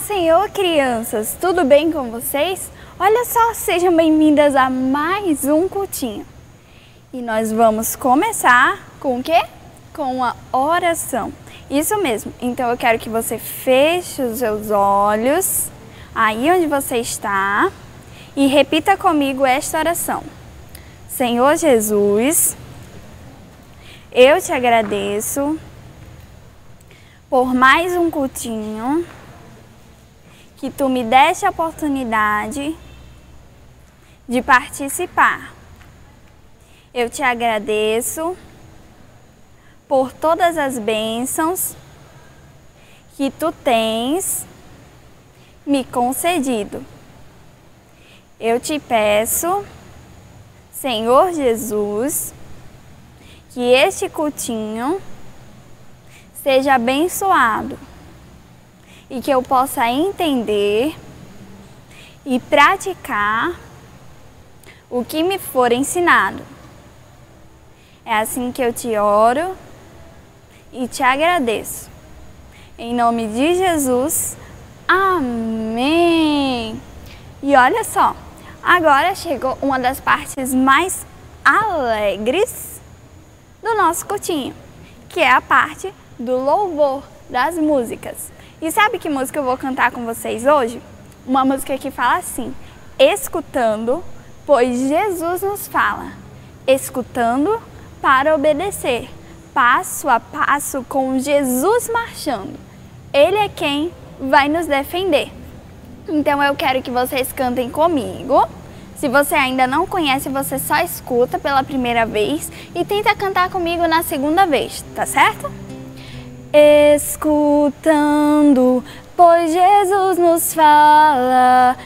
Senhor, crianças! Tudo bem com vocês? Olha só, sejam bem-vindas a mais um cultinho. E nós vamos começar com o quê? Com uma oração. Isso mesmo, então eu quero que você feche os seus olhos, aí onde você está, e repita comigo esta oração. Senhor Jesus, eu te agradeço por mais um cultinho, que tu me deste a oportunidade de participar. Eu te agradeço por todas as bênçãos que tu tens me concedido. Eu te peço, Senhor Jesus, que este cultinho seja abençoado e que eu possa entender e praticar o que me for ensinado. É assim que eu te oro e te agradeço. Em nome de Jesus, amém! E olha só, agora chegou uma das partes mais alegres do nosso cultinho, que é a parte do louvor, das músicas. E sabe que música eu vou cantar com vocês hoje? Uma música que fala assim: escutando, pois Jesus nos fala. Escutando para obedecer, passo a passo com Jesus marchando. Ele é quem vai nos defender. Então eu quero que vocês cantem comigo. Se você ainda não conhece, você só escuta pela primeira vez e tenta cantar comigo na segunda vez, tá certo? Escutando, pois Jesus nos fala,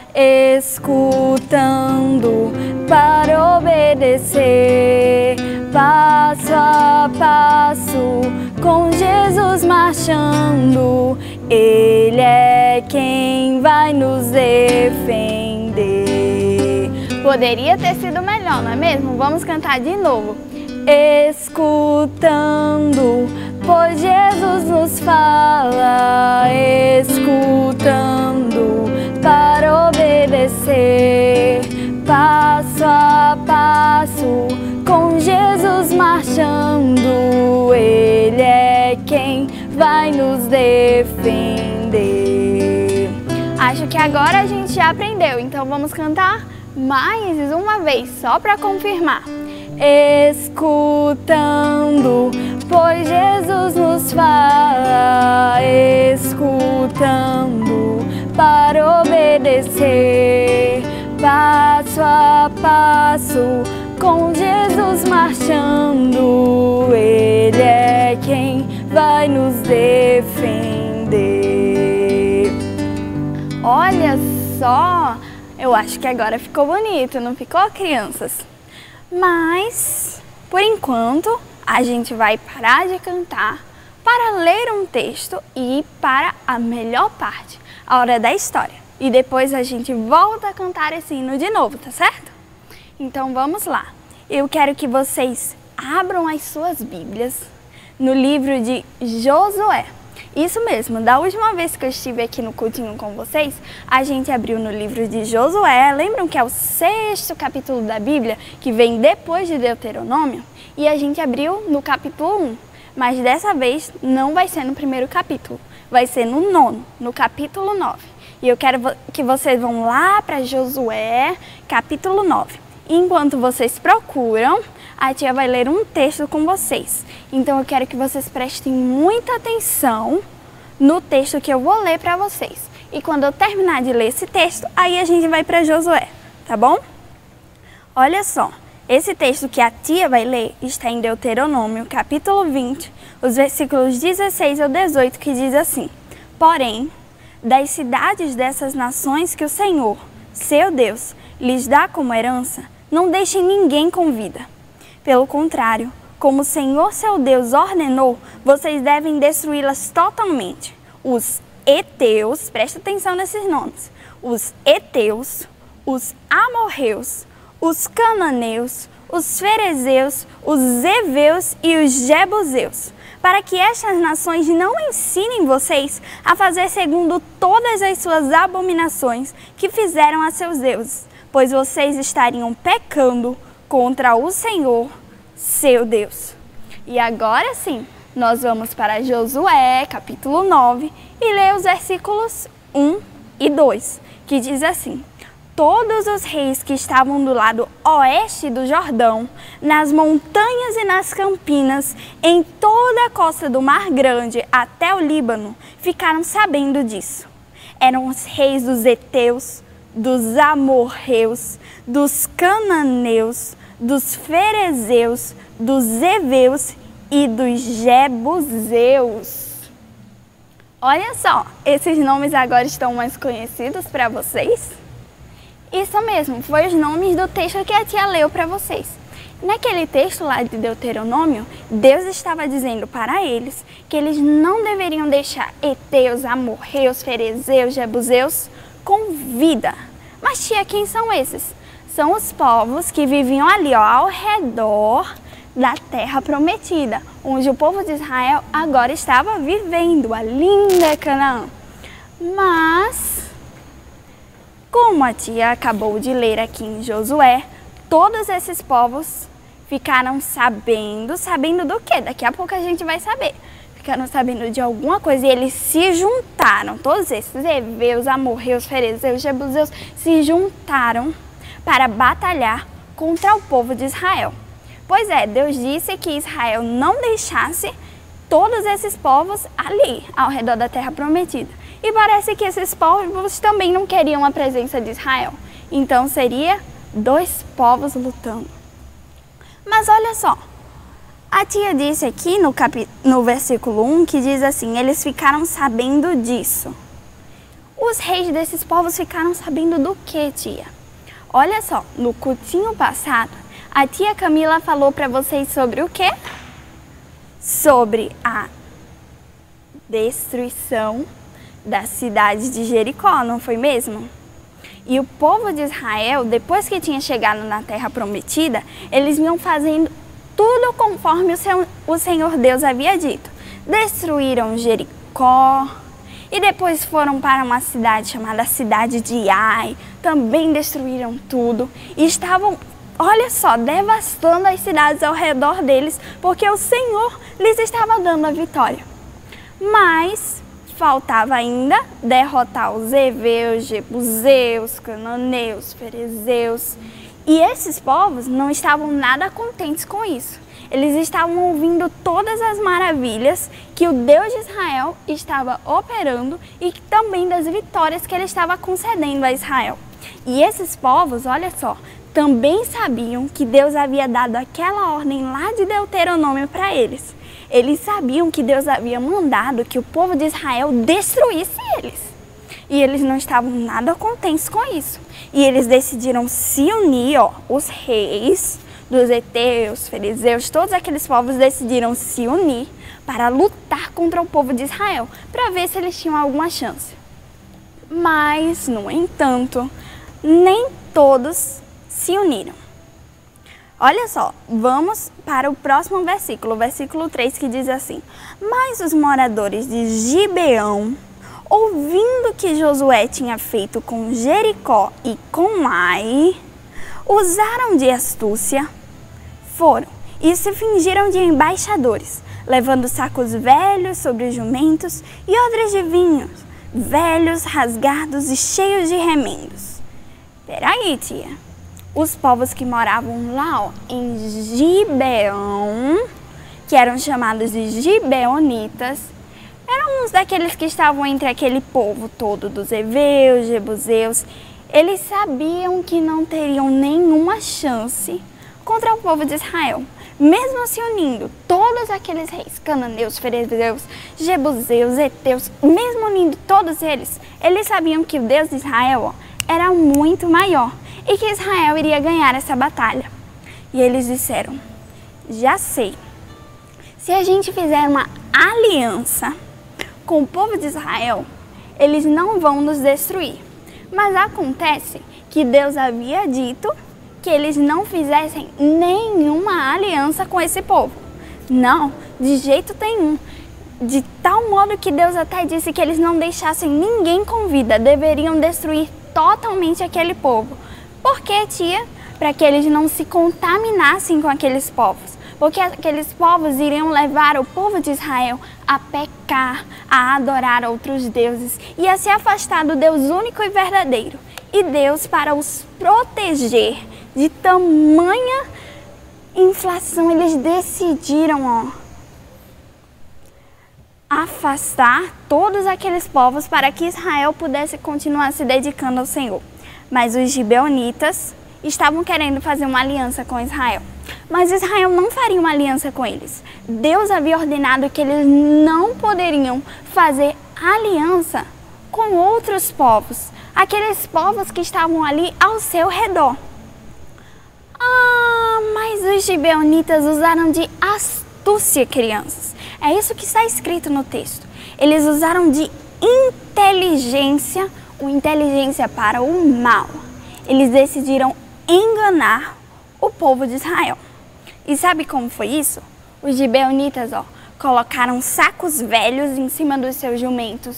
escutando para obedecer, passo a passo com Jesus marchando, Ele é quem vai nos defender. Poderia ter sido melhor, não é mesmo? Vamos cantar de novo. Escutando, pois Jesus nos fala, escutando para obedecer, passo a passo com Jesus marchando, Ele é quem vai nos defender. Acho que agora a gente já aprendeu, então vamos cantar mais uma vez, só para confirmar. Escutando, pois Jesus nos fala, escutando para obedecer, passo a passo com Jesus marchando, Ele é quem vai nos defender. Olha só, eu acho que agora ficou bonito, não ficou, crianças? Mas, por enquanto, a gente vai parar de cantar para ler um texto e ir para a melhor parte, a hora da história. E depois a gente volta a cantar esse hino de novo, tá certo? Então vamos lá. Eu quero que vocês abram as suas Bíblias no livro de Josué. Isso mesmo, da última vez que eu estive aqui no cultinho com vocês, a gente abriu no livro de Josué. Lembram que é o 6º capítulo da Bíblia, que vem depois de Deuteronômio? E a gente abriu no capítulo 1, mas dessa vez não vai ser no primeiro capítulo, vai ser no 9º, no capítulo 9. E eu quero que vocês vão lá para Josué, capítulo 9. Enquanto vocês procuram, a tia vai ler um texto com vocês. Então eu quero que vocês prestem muita atenção no texto que eu vou ler para vocês. E quando eu terminar de ler esse texto, aí a gente vai para Josué, tá bom? Olha só, esse texto que a tia vai ler está em Deuteronômio, capítulo 20, os versículos 16 ao 18, que diz assim: porém, das cidades dessas nações que o Senhor, seu Deus, lhes dá como herança, não deixem ninguém com vida. Pelo contrário, como o Senhor seu Deus ordenou, vocês devem destruí-las totalmente. Os heteus, presta atenção nesses nomes, os heteus, os amorreus, os cananeus, os ferezeus, os heveus e os jebuseus. para que estas nações não ensinem vocês a fazer segundo todas as suas abominações que fizeram a seus deuses, pois vocês estariam pecando contra o Senhor, seu Deus. E agora sim, nós vamos para Josué, capítulo 9, e ler os versículos 1 e 2, que diz assim: todos os reis que estavam do lado oeste do Jordão, nas montanhas e nas campinas, em toda a costa do Mar Grande até o Líbano, ficaram sabendo disso. Eram os reis dos heteus, dos amorreus, dos cananeus, dos ferezeus, dos heveus e dos jebuseus. Olha só, esses nomes agora estão mais conhecidos para vocês? Isso mesmo, foi os nomes do texto que a tia leu para vocês. Naquele texto lá de Deuteronômio, Deus estava dizendo para eles que eles não deveriam deixar heteus, amorreus, ferezeus, jebuseus com vida. Mas tia, quem são esses? São os povos que viviam ali ao redor da terra prometida, onde o povo de Israel agora estava vivendo, a linda Canaã. Mas, como a tia acabou de ler aqui em Josué, todos esses povos ficaram sabendo do quê? Daqui a pouco a gente vai saber. Ficaram sabendo de alguma coisa e eles se juntaram, todos esses heveus, amorreus, ferezeus, jebuseus, se juntaram para batalhar contra o povo de Israel. Pois é, Deus disse que Israel não deixasse todos esses povos ali, ao redor da terra prometida. E parece que esses povos também não queriam a presença de Israel. Então seria dois povos lutando. Mas olha só, a tia disse aqui no versículo 1 que diz assim: eles ficaram sabendo disso. Os reis desses povos ficaram sabendo do que, tia? Olha só, no cultinho passado, a tia Camila falou para vocês sobre o quê? Sobre a destruição da cidade de Jericó, não foi mesmo? E o povo de Israel, depois que tinha chegado na terra prometida, eles iam fazendo tudo conforme o Senhor Deus havia dito. Destruíram Jericó e depois foram para uma cidade chamada cidade de Ai, também destruíram tudo e estavam, olha só, devastando as cidades ao redor deles, porque o Senhor lhes estava dando a vitória. Mas faltava ainda derrotar os heveus, jebuseus, cananeus, ferezeus. E esses povos não estavam nada contentes com isso. Eles estavam ouvindo todas as maravilhas que o Deus de Israel estava operando e também das vitórias que ele estava concedendo a Israel. E esses povos, olha só, também sabiam que Deus havia dado aquela ordem lá de Deuteronômio para eles. Eles sabiam que Deus havia mandado que o povo de Israel destruísse eles. E eles não estavam nada contentes com isso. E eles decidiram se unir, os reis dos heteus, ferezeus, todos aqueles povos decidiram se unir para lutar contra o povo de Israel, para ver se eles tinham alguma chance. Mas, no entanto, nem todos se uniram. Olha só, vamos para o próximo versículo, o versículo 3, que diz assim: mas os moradores de Gibeão, ouvindo que Josué tinha feito com Jericó e com Ai, usaram de astúcia, foram e se fingiram de embaixadores, levando sacos velhos sobre os jumentos e odres de vinhos, velhos, rasgados e cheios de remendos. Peraí, tia. Os povos que moravam lá, em Gibeão, que eram chamados de gibeonitas, eram uns daqueles que estavam entre aquele povo todo dos heveus, jebuseus. Eles sabiam que não teriam nenhuma chance contra o povo de Israel. Mesmo se unindo todos aqueles reis, cananeus, ferezeus, jebuseus, heteus, mesmo unindo todos eles, eles sabiam que o Deus de Israel era muito maior e que Israel iria ganhar essa batalha. E eles disseram: já sei, se a gente fizer uma aliança com o povo de Israel, eles não vão nos destruir. Mas acontece que Deus havia dito que eles não fizessem nenhuma aliança com esse povo. Não, de jeito nenhum. De tal modo que Deus até disse que eles não deixassem ninguém com vida, deveriam destruir totalmente aquele povo. Por quê, tia? Para que eles não se contaminassem com aqueles povos. Porque aqueles povos iriam levar o povo de Israel a pecar, a adorar outros deuses e a se afastar do Deus único e verdadeiro. E Deus, para os proteger de tamanha inflação, eles decidiram, afastar todos aqueles povos para que Israel pudesse continuar se dedicando ao Senhor. Mas os gibeonitas estavam querendo fazer uma aliança com Israel. Mas Israel não faria uma aliança com eles. Deus havia ordenado que eles não poderiam fazer aliança com outros povos, aqueles povos que estavam ali ao seu redor. Mas os gibeonitas usaram de astúcia, crianças. É isso que está escrito no texto. Eles usaram de inteligência, inteligência para o mal. Eles decidiram enganar o povo de Israel. E sabe como foi isso? Os gibeonitas, colocaram sacos velhos em cima dos seus jumentos,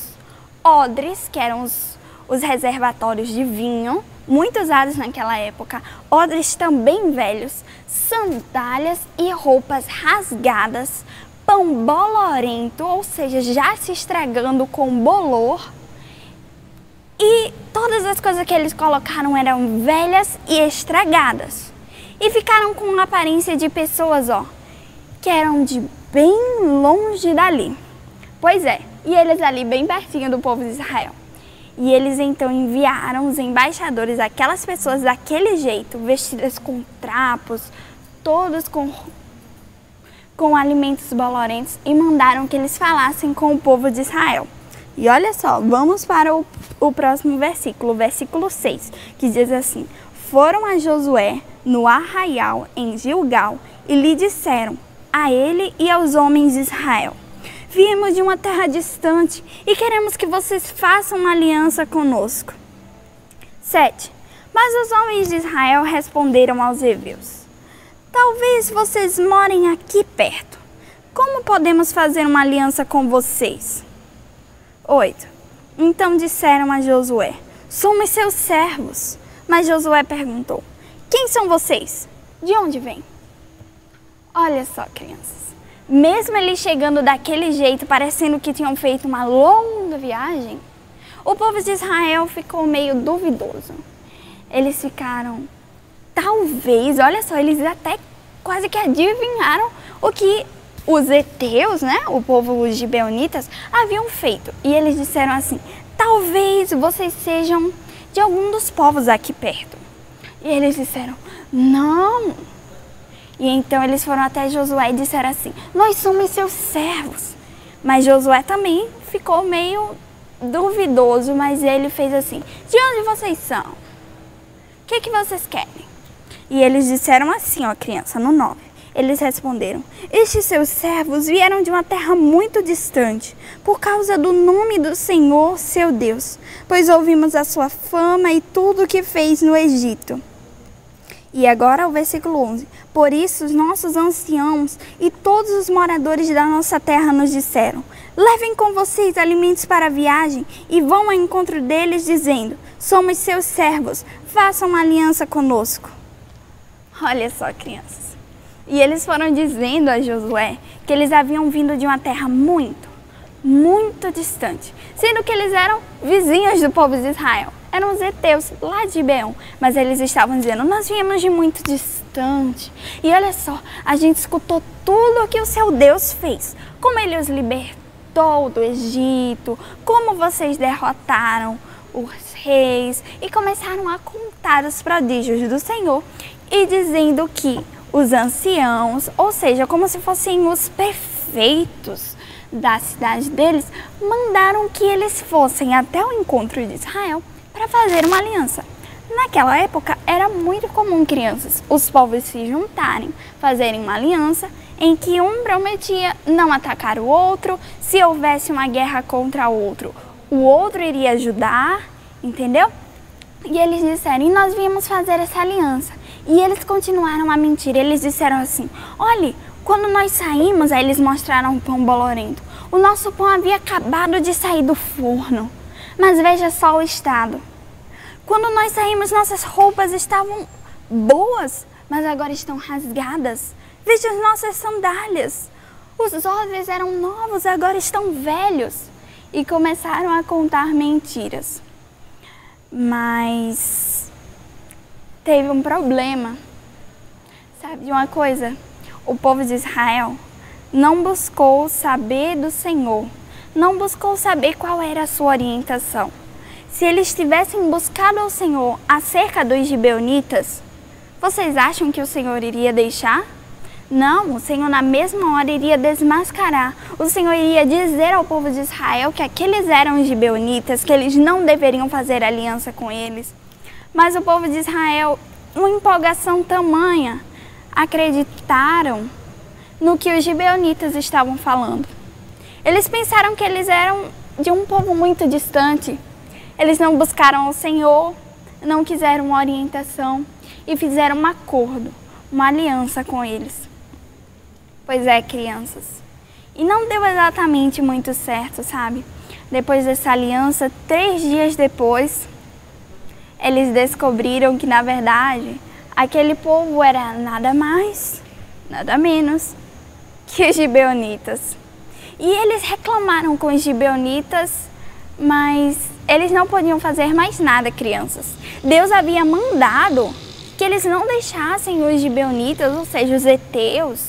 odres, que eram os reservatórios de vinho, muito usados naquela época, odres também velhos, sandálias e roupas rasgadas, pão bolorento, ou seja, já se estragando com bolor. E todas as coisas que eles colocaram eram velhas e estragadas. E ficaram com uma aparência de pessoas, que eram de bem longe dali. Pois é, e eles ali bem pertinho do povo de Israel. E eles então enviaram os embaixadores, aquelas pessoas daquele jeito, vestidas com trapos, todos com alimentos bolorentos, e mandaram que eles falassem com o povo de Israel. E olha só, vamos para o próximo versículo, versículo 6, que diz assim: foram a Josué no arraial em Gilgal e lhe disseram, a ele e aos homens de Israel: viemos de uma terra distante e queremos que vocês façam uma aliança conosco. 7. Mas os homens de Israel responderam aos heveus: talvez vocês morem aqui perto. Como podemos fazer uma aliança com vocês? 8. Então disseram a Josué: somos seus servos. Mas Josué perguntou: quem são vocês? De onde vêm? Olha só, crianças. Mesmo eles chegando daquele jeito, parecendo que tinham feito uma longa viagem, o povo de Israel ficou meio duvidoso. Eles ficaram, talvez, olha só, eles até quase que adivinharam o que os heteus, o povo, os gibeonitas, haviam feito. E eles disseram assim: talvez vocês sejam de algum dos povos aqui perto. E eles disseram: não. E então eles foram até Josué e disseram assim: nós somos seus servos. Mas Josué também ficou meio duvidoso, mas ele fez assim: de onde vocês são? O que vocês querem? E eles disseram assim, criança, no 9. Eles responderam: estes seus servos vieram de uma terra muito distante, por causa do nome do Senhor, seu Deus, pois ouvimos a sua fama e tudo o que fez no Egito. E agora o versículo 11. Por isso os nossos anciãos e todos os moradores da nossa terra nos disseram: levem com vocês alimentos para a viagem e vão ao encontro deles dizendo: somos seus servos, façam uma aliança conosco. Olha só, crianças. E eles foram dizendo a Josué que eles haviam vindo de uma terra muito, muito distante, sendo que eles eram vizinhos do povo de Israel. Eram os heteus lá de Gibeon, mas eles estavam dizendo: nós viemos de muito distante. E olha só, a gente escutou tudo o que o seu Deus fez, como ele os libertou do Egito, como vocês derrotaram os reis, e começaram a contar os prodígios do Senhor, e dizendo que os anciãos, ou seja, como se fossem os prefeitos da cidade deles, mandaram que eles fossem até o encontro de Israel para fazer uma aliança. Naquela época era muito comum, crianças, os povos se juntarem, fazerem uma aliança em que um prometia não atacar o outro, se houvesse uma guerra contra o outro iria ajudar, entendeu? E eles disseram: e nós viemos fazer essa aliança. E eles continuaram a mentir. Eles disseram assim: olhe, Quando nós saímos, aí eles mostraram o pão bolorento. O nosso pão havia acabado de sair do forno. Mas veja só o estado. Quando nós saímos, nossas roupas estavam boas, mas agora estão rasgadas. Veja as nossas sandálias. Os odres eram novos, agora estão velhos. E começaram a contar mentiras. Mas teve um problema. Sabe de uma coisa? O povo de Israel não buscou saber do Senhor. Não buscou saber qual era a sua orientação. Se eles tivessem buscado ao Senhor acerca dos gibeonitas, vocês acham que o Senhor iria deixar? Não, o Senhor na mesma hora iria desmascarar. O Senhor iria dizer ao povo de Israel que aqueles eram os gibeonitas, que eles não deveriam fazer aliança com eles. Mas o povo de Israel, uma empolgação tamanha, acreditaram no que os gibeonitas estavam falando. Eles pensaram que eles eram de um povo muito distante. Eles não buscaram o Senhor, não quiseram uma orientação e fizeram um acordo, uma aliança com eles. Pois é, crianças. E não deu exatamente muito certo, sabe? Depois dessa aliança, 3 dias depois, eles descobriram que, na verdade, aquele povo era nada mais, nada menos que os gibeonitas. E eles reclamaram com os gibeonitas, mas eles não podiam fazer mais nada, crianças. Deus havia mandado que eles não deixassem os gibeonitas, ou seja, os heteus,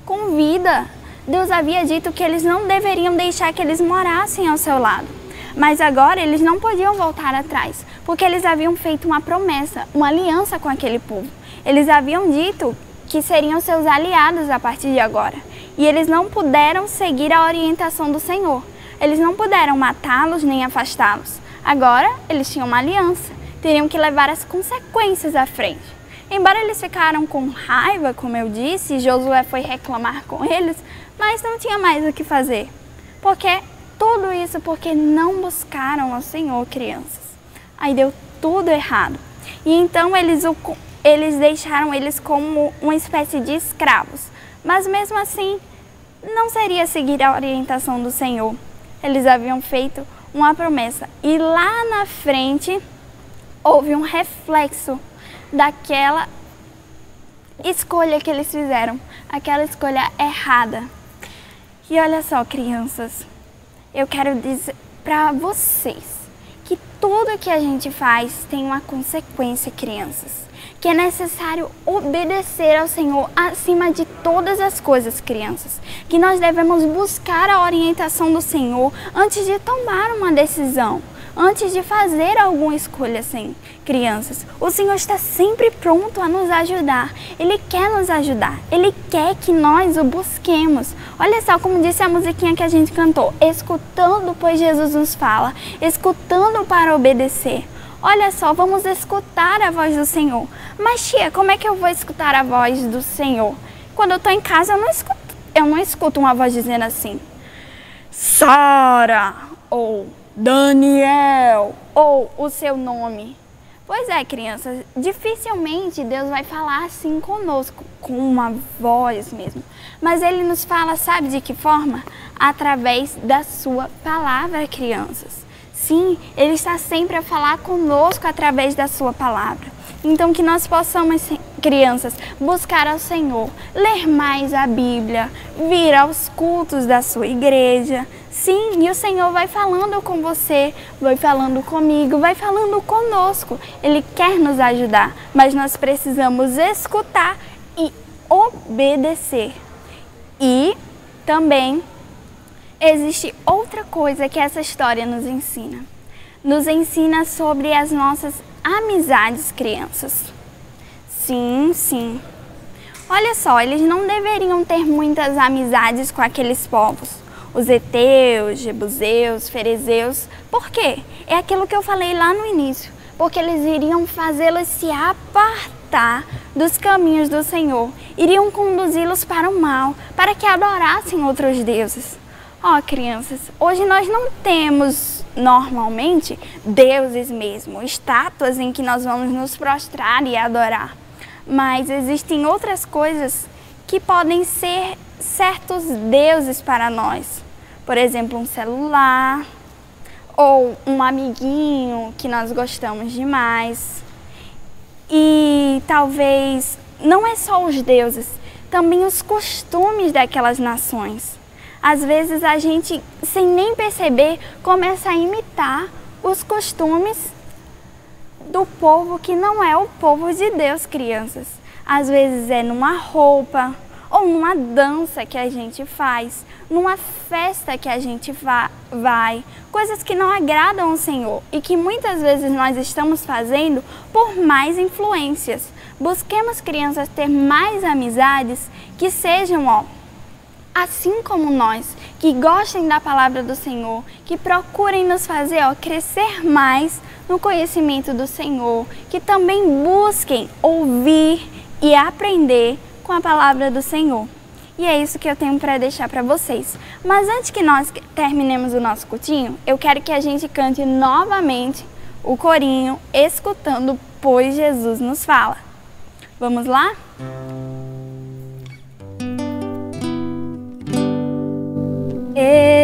com vida. Deus havia dito que eles não deveriam deixar que eles morassem ao seu lado. Mas agora eles não podiam voltar atrás, porque eles haviam feito uma promessa, uma aliança com aquele povo. Eles haviam dito que seriam seus aliados a partir de agora. E eles não puderam seguir a orientação do Senhor. Eles não puderam matá-los nem afastá-los. Agora eles tinham uma aliança, teriam que levar as consequências à frente. Embora eles ficaram com raiva, como eu disse, Josué foi reclamar com eles, mas não tinha mais o que fazer. Tudo isso porque não buscaram ao Senhor, crianças. Aí deu tudo errado. E então eles deixaram eles como uma espécie de escravos. Mas mesmo assim, não seria seguir a orientação do Senhor. Eles haviam feito uma promessa. E lá na frente, houve um reflexo daquela escolha que eles fizeram. Aquela escolha errada. E olha só, crianças, eu quero dizer para vocês que tudo que a gente faz tem uma consequência, crianças. Que é necessário obedecer ao Senhor acima de todas as coisas, crianças. Que nós devemos buscar a orientação do Senhor antes de tomar uma decisão, antes de fazer alguma escolha, assim, crianças. O Senhor está sempre pronto a nos ajudar. Ele quer nos ajudar. Ele quer que nós o busquemos. Olha só como disse a musiquinha que a gente cantou. Escutando, pois Jesus nos fala. Escutando para obedecer. Olha só, vamos escutar a voz do Senhor. Mas tia, como é que eu vou escutar a voz do Senhor? Quando eu estou em casa, eu não escuto uma voz dizendo assim: Sara, ou Daniel, ou o seu nome. Pois é, crianças, dificilmente Deus vai falar assim conosco, com uma voz mesmo. Mas Ele nos fala, sabe de que forma? Através da sua palavra, crianças. Sim, Ele está sempre a falar conosco através da sua palavra. Então que nós possamos, crianças, buscar ao Senhor, ler mais a Bíblia, vir aos cultos da sua igreja. Sim, e o Senhor vai falando com você, vai falando comigo, vai falando conosco. Ele quer nos ajudar, mas nós precisamos escutar e obedecer. E também existe outra coisa que essa história nos ensina. Nos ensina sobre as nossas amizades, crianças. Sim, sim. Olha só, eles não deveriam ter muitas amizades com aqueles povos. Os heteus, jebuseus, ferezeus. Por quê? É aquilo que eu falei lá no início. Porque eles iriam fazê-los se apartar dos caminhos do Senhor. Iriam conduzi-los para o mal, para que adorassem outros deuses. Ó, crianças, hoje nós não temos normalmente deuses mesmo, estátuas em que nós vamos nos prostrar e adorar. Mas existem outras coisas que podem ser certos deuses para nós. Por exemplo, um celular ou um amiguinho que nós gostamos demais. E talvez não é só os deuses, também os costumes daquelas nações. Às vezes a gente, sem nem perceber, começa a imitar os costumes do povo que não é o povo de Deus, crianças. Às vezes é numa roupa, ou numa dança que a gente faz, numa festa que a gente vai, coisas que não agradam ao Senhor e que muitas vezes nós estamos fazendo por mais influências. Busquemos, crianças, ter mais amizades que sejam, assim como nós, que gostem da palavra do Senhor, que procurem nos fazer, crescer mais no conhecimento do Senhor, que também busquem ouvir e aprender com a palavra do Senhor. E é isso que eu tenho para deixar para vocês. Mas antes que nós terminemos o nosso cultinho, eu quero que a gente cante novamente o corinho, escutando, pois Jesus nos fala. Vamos lá?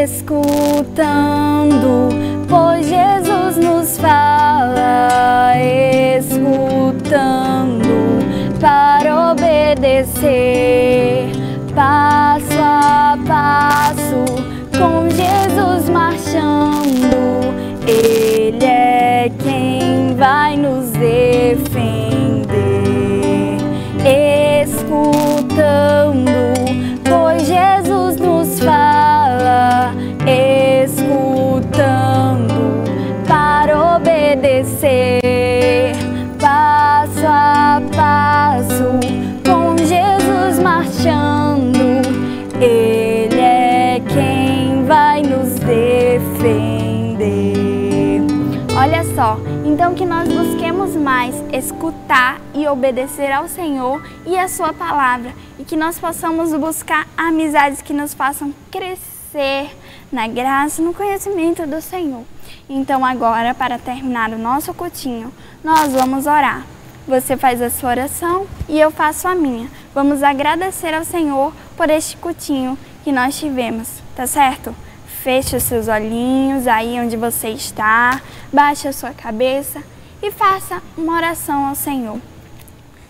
Escutando, pois Jesus nos fala, escutando para obedecer, passo a passo, com Jesus marchando, Ele é quem vai nos defender, escutando, pois Jesus nos fala, escutando para obedecer, passo a passo, com Jesus marchando, Ele é quem vai nos defender. Olha só, então que nós busquemos mais escutar e obedecer ao Senhor e a sua palavra, e que nós possamos buscar amizades que nos façam crescer na graça e no conhecimento do Senhor. Então agora, para terminar o nosso cultinho, nós vamos orar. Você faz a sua oração e eu faço a minha. Vamos agradecer ao Senhor por este cultinho que nós tivemos, tá certo? Feche os seus olhinhos aí onde você está, baixe a sua cabeça e faça uma oração ao Senhor.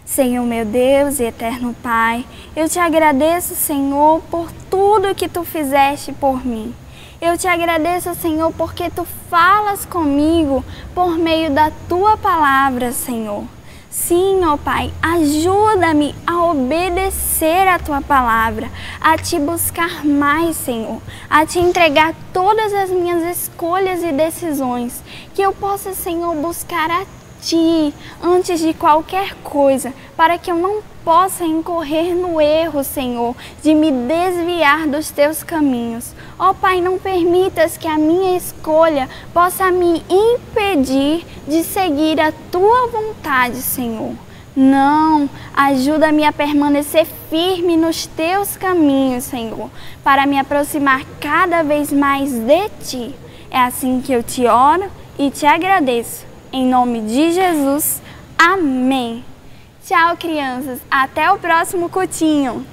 Senhor, meu Deus e eterno Pai, eu te agradeço, Senhor, por tudo que Tu fizeste por mim. Eu te agradeço, Senhor, porque Tu falas comigo por meio da Tua palavra, Senhor. Sim, ó Pai, ajuda-me a obedecer a Tua palavra, a Te buscar mais, Senhor, a Te entregar todas as minhas escolhas e decisões, que eu possa, Senhor, buscar a Ti antes de qualquer coisa, para que eu não possa incorrer no erro, Senhor, de me desviar dos Teus caminhos. Ó Pai, não permitas que a minha escolha possa me impedir de seguir a Tua vontade, Senhor. Não, ajuda-me a permanecer firme nos Teus caminhos, Senhor, para me aproximar cada vez mais de Ti. É assim que eu te oro e te agradeço. Em nome de Jesus, amém. Tchau, crianças. Até o próximo cultinho.